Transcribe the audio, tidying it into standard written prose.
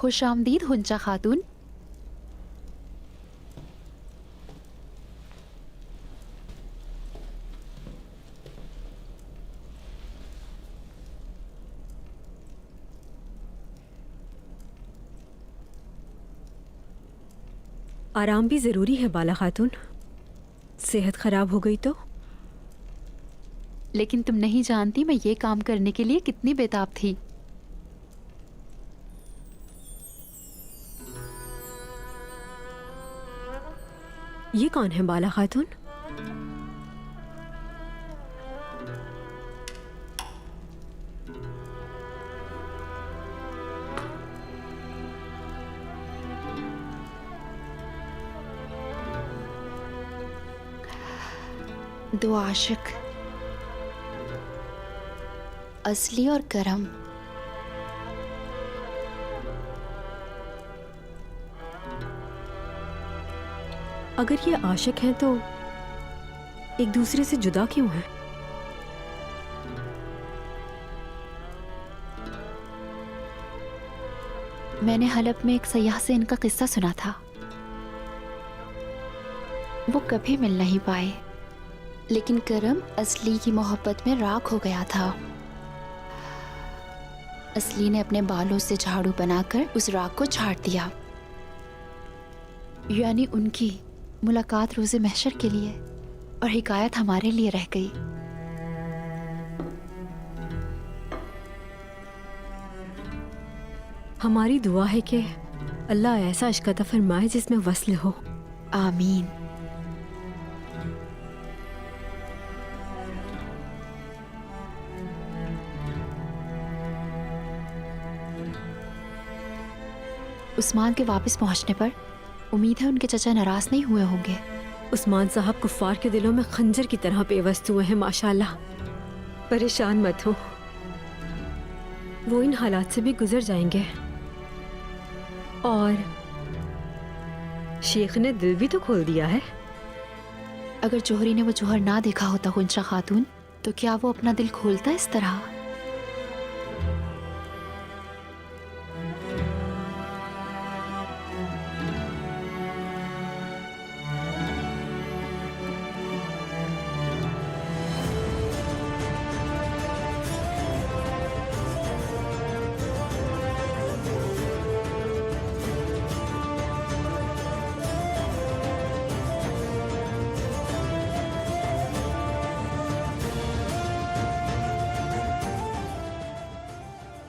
खुश आमदीद हुंचा खातून। आराम भी ज़रूरी है बाला खातून। सेहत खराब हो गई तो? लेकिन तुम नहीं जानती मैं ये काम करने के लिए कितनी बेताब थी। ये कौन है बाला खातून? दो आशिक, असली और करम। अगर ये आशिक हैं तो एक दूसरे से जुदा क्यों हैं? मैंने हलब में एक सयाह से इनका किस्सा सुना था। वो कभी मिल नहीं पाए, लेकिन करम असली की मोहब्बत में राख हो गया था। असली ने अपने बालों से झाड़ू बनाकर उस राख को झाड़ दिया। यानी उनकी मुलाकात रोज़े महशर के लिए और हिकायत हमारे लिए रह गई। हमारी दुआ है कि अल्लाह ऐसा इश्क अता फरमाए जिसमें वस्ल हो। आमीन। उस्मान के वापस पहुंचने पर उम्मीद है उनके चचा नाराज नहीं हुए होंगे। उस्मान साहब कुफ्फार के दिलों में खंजर की तरह पेवस्त हुए हैं माशाल्लाह। परेशान मत हो, वो इन हालात से भी गुजर जाएंगे। और शेख ने दिल भी तो खोल दिया है। अगर जोहरी ने वो जौहर ना देखा होता हुंचा खातून, तो क्या वो अपना दिल खोलता इस तरह?